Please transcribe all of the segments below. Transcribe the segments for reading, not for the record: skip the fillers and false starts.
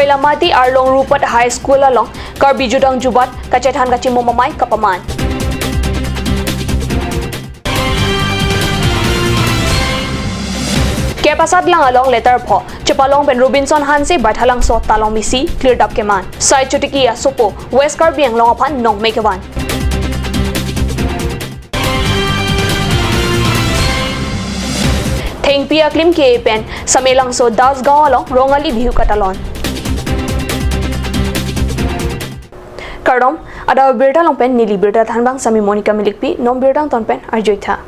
Koilamati Arlong Rupert High School along Karbijudang Jubat Kacethan Kachimomamay Kapaman. Kepasat lang along letter po, Chapalong Ben Robinson Hansi Barthalang so talong misi cleared up keman. Side Chutikia Supo, West Carbiang Longapan Nong Mekevan. Theng Pia Klim ke pen Samelang so Das Gaw along Rongali Bihu Katalon. Kardom ada Birta long pen Nili Birta Thanbang Sami Monica Milikpi Nom Birtang ton pen Arjoitha.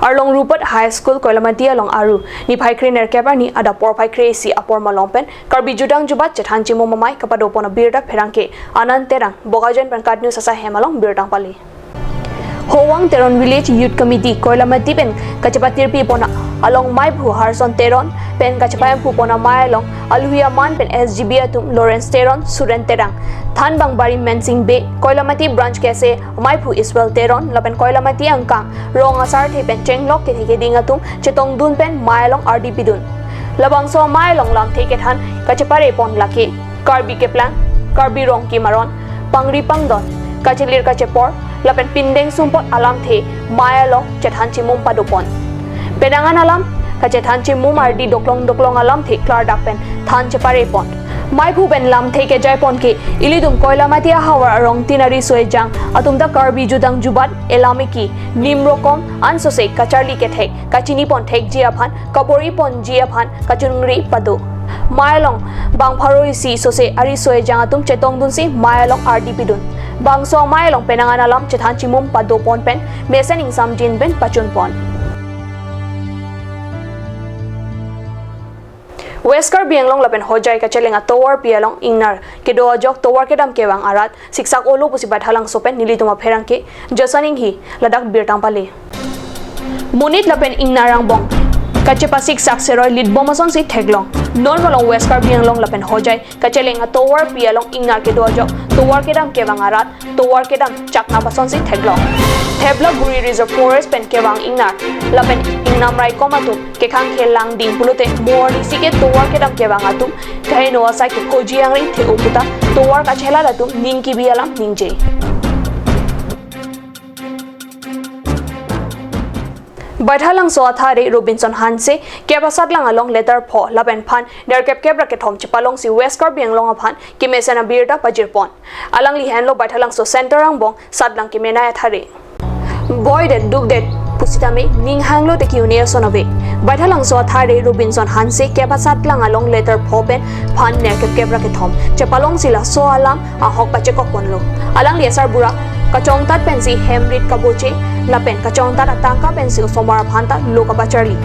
Arlong Rupert High School Koilamati along Aru ni Paikre Nerkebar ni ada por Paikre si apor malongpen Karbijudang Jubat Chethan Chimomamay kapadopona Birta Perangke Anand Terang Bogajan Pankad News Sasa Hemalong Birtang Pali. Howang Teron Village Youth Committee Koilamati pen kachapatir pi pona along Mai Bhu Harson Teron pen kachapayam pu pona Mai along Aluhia Man pen SGB atum Lawrence Teron Suren Terang Than Bangbari Mensing Bay Koilamati branch kese Mai Bhu Iswell Teron lapen Koilamati angkang Rong Asar the pen Chenglok ke theke ding atum Chetong Dun pen Mai along RDP dun labang so Mai along lam theke than kachapare pon lake Karbi Keplang Karbi Rong ki Maron Pangri Pangdon kachelir kachepor lapen pindeng sumpot alam the Mai along Chethan Chimum padopon Pedangan alam kacethan Chimum ardi doklong alam the klar dakpen than chepare pon Mai Bhu ben lam theke jaipon ke ilidum Koilamati hawar arong tinari soejang atumda Karbijudang Jubat elamiki nimrokom ansose kacharli ke thek kachini pon thek jiaphan kapori pon jiaphan kachungri padu Mailong bang pharoi si sose ari soejang atum chetong dun si Mailong RDP dun bang so Mailong penangan alam Chethan Chimum padopon pen mesen insam jin ben pachun pon West Carbiang long lapen hojai kachelenga towar pialong ingnar kedo jok towar kedam kewang arat siksak olo pusi bathalang sopen nilituma pherangke jasaning hi ladak birtang pale Munit lapen ingnarang bong kachepa siksak seroi lead bomason si theglong normal West Carbiang long lapen hojai kachelenga towar pialong ingnar kedo jok towar kedam kewang arat towar kedam chakna bason si theglong Thebla Guri Reserve Forest pen kewang ingnar lapen ingnam rai komatu kekhang khelang ding pulute morni sike towar kedam kewang atum kai no asai ke kojiang ring the okuta towar ka chela latum ningki bialam ningje Badhalang so athare Robinson Hanse kepasat lang along letter pho lapen phan nerkep kebra ke thom chipalong si West Carbiang long aphan kimesana birta pajirpon alang li hanlo badhalang so center ang bong sadlang kimena athare Boy det duk det pusitame ning hanglo te kiunia sonabe badhalang so athare Robinson Hanse kepasat lang along letter pho pen phan nerkep kebra ke thom chipalong sila so alam ahok pachekok ponlo alang li asar bura kachong tat pensi hemrit kaboche lapen kachong tat atangka pensi somar phanta lokaba charli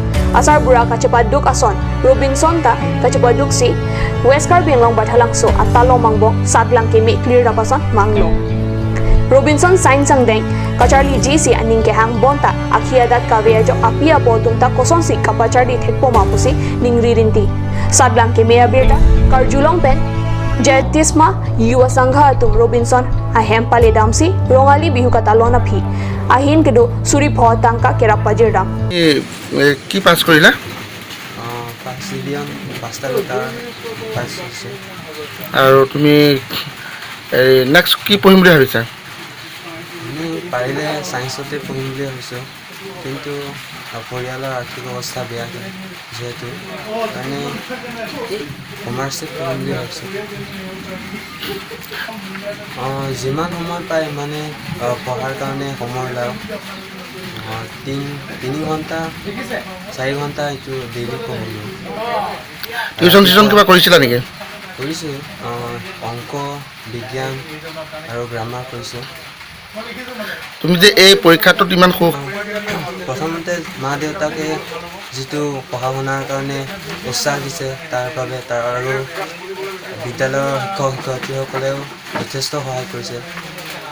asar bura kachepa duk ason Robinson ta kachepa duk si West Carbiang long badhalang so atalo mangbong sadlang kemi clear rapason manglo Robinson sign sang deng kacharli GC aning ke hang bonta akhiadat kavya jo apia potung ta koson si kapacharli thekpo mapusi ningri rinti sadlang ke mea birta karjulong pen Jetisma Yuwa Sangha tum Robinson ahem pale damsi rongali bihu katalona phi ahin kedo suri pho tangka kerak pajirdam কি pass কৰিলা পাঁচ million পাঁচটা litre পাছ হৈছে আৰু তুমি next কি পঢ়িম বুলি ভাবিছা আমি পাৰিলে সায়েন্সতে পঢ়িম বুলি ভাবিছোঁ কিন্তু পৰিয়ালৰ আৰ্থিক অৱস্থা বেয়া যিহেতু মানে কমাৰ্চত পঢ়িম বুলি ভাবিছোঁ যিমান সময় পায় মানে পঢ়াৰ কাৰণে সময় ওলাওঁ 3 ঘণ্টা 4 ঘণ্টা এইটো ডেইলি পঢ়িলোঁ টিউচন কিবা কৰিছিলা নেকি কৰিছোঁ অংক বিজ্ঞান আৰু গ্ৰামাৰ কৰিছোঁ তুমি যে এই পৰীক্ষাটোত ইমান প্ৰথমতে মা দেউতাকে যিটো পঢ়া শুনাৰ কাৰণে উৎসাহ দিছে তাৰ বাবে আৰু বিদ্যালয়ৰ শিক্ষক শিক্ষয়িত্ৰীসকলেও যথেষ্ট সহায় কৰিছে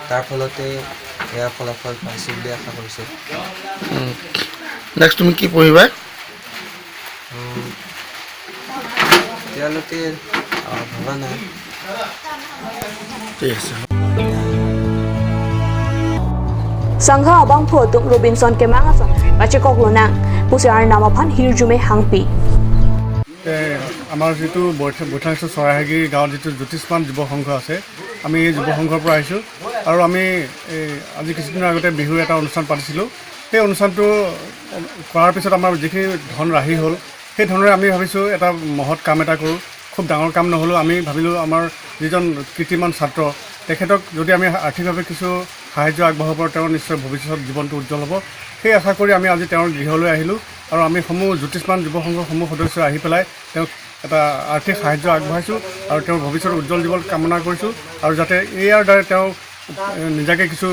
তাৰ ফলতে এয়া ফলাফল পাইছোঁ বুলি আশা কৰিছোঁ নেক্সট তুমি কি পঢ়িবা এতিয়ালৈকে ভবা নাই ঠিক আছে Sangha abang pho tum Robinson ke mangason bachekok lonang pusiar nama phan hirjume hangpi আমাৰ যিটো বৈঠাংশ চৰাইহাগী গাঁৱত যিটো জ্যোতিষ্মান যুৱ সংঘ আছে আমি এই যুৱ সংঘৰ পৰা আহিছোঁ আৰু আমি আজি কিছুদিনৰ আগতে বিহুৰ এটা অনুষ্ঠান পাতিছিলোঁ সেই অনুষ্ঠানটো কৰাৰ পিছত আমাৰ যিখিনি ধন ৰাহি হ'ল সেই ধনেৰে আমি ভাবিছোঁ এটা মহৎ কাম এটা কৰোঁ খুব ডাঙৰ কাম নহ'লেও আমি ভাবিলোঁ আমাৰ যিজন কীৰ্তিমান ছাত্ৰ তেখেতক যদি আমি আৰ্থিকভাৱে কিছু সাহায্য আগবঢ়াব পাৰোঁ তেওঁৰ নিশ্চয় ভৱিষ্যত জীৱনটো উজ্জ্বল হ'ব সেই আশা কৰি আমি আজি তেওঁৰ গৃহলৈ আহিলোঁ আৰু আমি জ্যোতিষ্মান যুৱ সংঘৰ সদস্য আহি পেলাই তেওঁক এটা আৰ্থিক সাহায্য আগবঢ়াইছোঁ আৰু তেওঁৰ ভৱিষ্যত উজ্জ্বল জীৱন কামনা কৰিছোঁ আৰু যাতে ইয়াৰ দ্বাৰা তেওঁ নিজাকৈ কিছু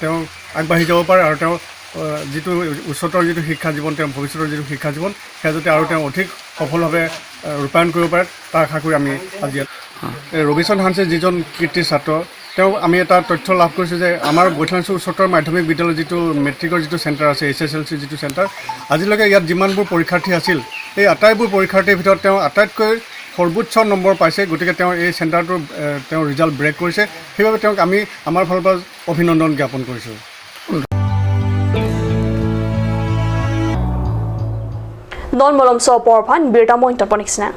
তেওঁ আগবাঢ়ি যাব পাৰে আৰু তেওঁ যিটো উচ্চতৰ যিটো শিক্ষা জীৱন তেওঁৰ ভৱিষ্যতৰ যিটো শিক্ষা জীৱন সেয়া যাতে আৰু তেওঁ অধিক সফলভাৱে ৰূপায়ণ কৰিব পাৰে তাৰ আশা কৰি আমি আজি ৰবিচন হানছে যিজন কীৰ্তি ছাত্ৰ তেওঁ আমি এটা তথ্য লাভ কৰিছোঁ যে আমাৰ বৈঠাংশ উচ্চতৰ মাধ্যমিক বিদ্যালয়ৰ যিটো মেট্ৰিকৰ যিটো চেণ্টাৰ আছে SSLC যিটো চেণ্টাৰ আজিলৈকে ইয়াত যিমানবোৰ পৰীক্ষাৰ্থী আছিল এই আটাইবোৰ পৰীক্ষাৰ্থীৰ ভিতৰত তেওঁ আটাইতকৈ সৰ্বোচ্চ নম্বৰ পাইছে গতিকে তেওঁ এই চেণ্টাৰটোৰ তেওঁ ৰিজাল্ট ব্ৰেক কৰিছে সেইবাবে তেওঁক আমি আমাৰ ফালৰ পৰা অভিনন্দন জ্ঞাপন কৰিছোঁ Non molom so porphan birta mo interponixna.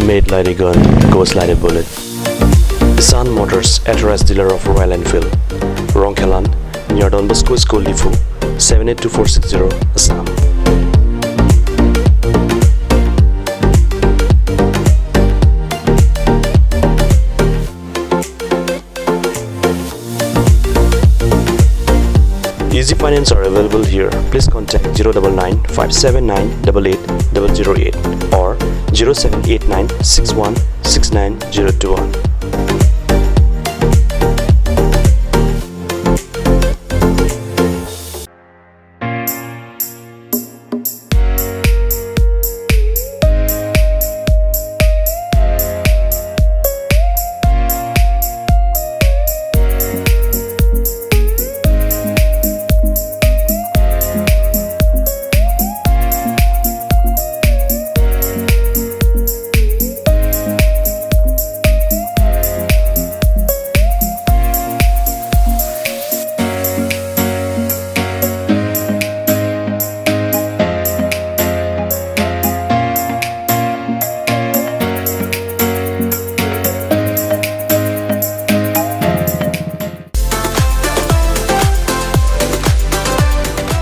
Made like a gun, goes like a bullet. Sun Motors, authorized dealer of Royal Enfield, Rongkhelan, near Don Bosco School Depot, 782460, Assam. Easy finance are available here. Please contact 099 579 88008 or 0789 61 69021.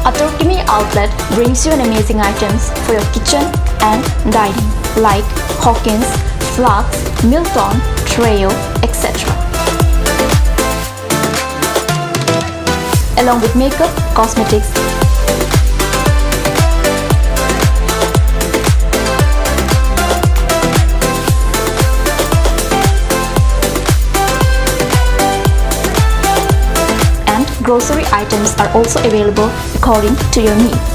Atorkimi outlet brings you an amazing items for your kitchen and dining like Hawkins, Flax, Milton, Treo, etc. Along with makeup, cosmetics, grocery items are also available according to your needs.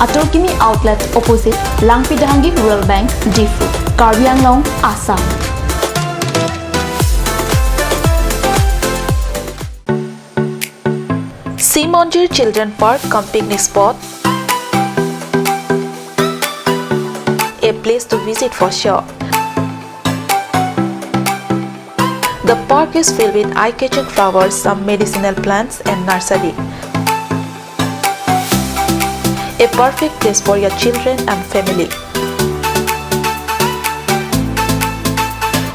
Atorkimi outlet opposite Langpidangi Rural Bank, Difu, Karbi Anglong, Assam. Simonjir Children Park cum picnic spot, a place to visit for sure. The park is filled with eye-catching flowers, some medicinal plants and nursery. A perfect place for your children and family.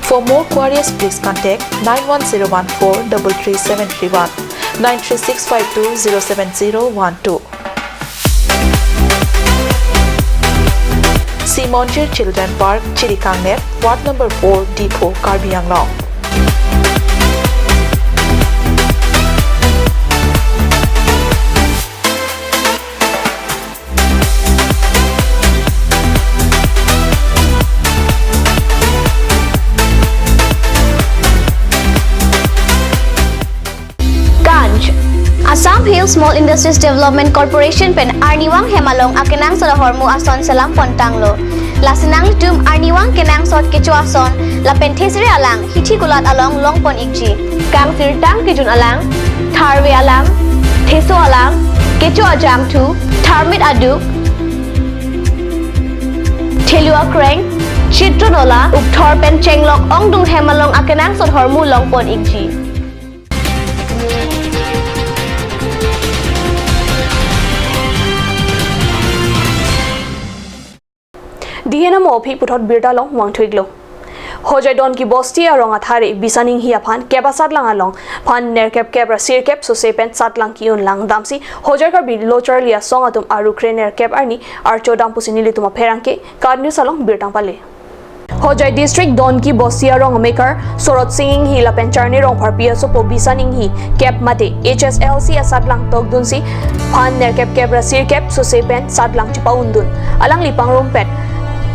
For more queries, please contact 91014 33731 93652 07012. Simonjir Children Park, Chirikangnet, Ward number 4, Depot, Karbi Anglong. Ganj, Assam Arniwang Hill Small Industries Development Corporation pen Arniwang Hemalong akenang sa hormu ason salam pontanglo. Lasinang tum Arniwang kenang sot kecu ason la penthesri alang hithi kulat along longpon ikji. Kang tirtang kejun alang tharwe alang theso alang kecu ajam tu tharmit aduk Thelua Kreng Chitronola Ukthor pen Chenglok Ongdung Hemalong akenang sot hormu longpon ikji. DNM ophi puthot birda long wang thuiglo hojai don ki bosti arong athare bisaning hi aphan kebasat lang along phan nerkep kebra sirkep so sepen satlang ki un lang damsi hojai kar bi lochar lia song atum aru krener kep arni archo dam pusini lituma pherangke kadnu salong birtang pale hojai district don ki bosti arong maker sorot singing hi la pencharni rong phar pia so po bisaning hi kep mate HSLC asatlang togdun si phan nerkep kebra sirkep so sepen satlang chipa undun alang lipang rompet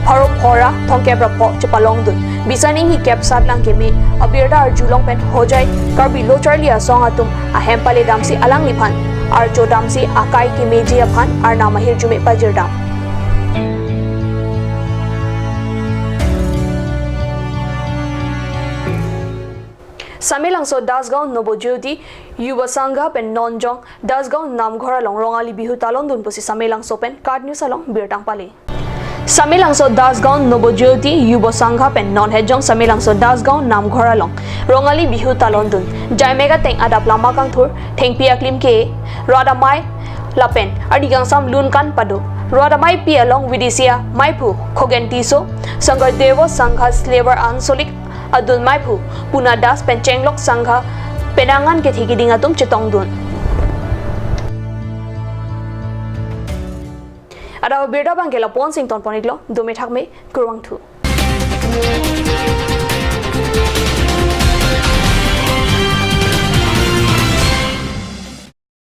Harop hora thongkebra po chapalong dun bisaning hi kep satlang kemi abirda arjulong pen hojai karbi locharli asong atum ahem pale damsi alang liphan archo damsi akai ki meji aphan arna mahir jume pajirdam Samilangso Dasgaon Nobojyoti Yuba Sangha pen Nonjong Dasgaon Namghora long rongali bihu talon dun pusi Samilangso pen card news along birtang pale Samilangso Dasgaon Nobojyoti Yuba Sangha pen non hejong Samilangso Dasgaon Namghora long rongali bihu talon dun jaimega teng adap lama kang thur theng piaklim ke radamai lapen adigang sam lun kan padu radamai pi along vidisia maipu khogentiso sangar devo sangha slaver ansolik adul maipu puna das penchenglok sangha penangan ke thigiding atum chitong dun ada birda bangela ponsing ton poniglo dume thakme kurwang thu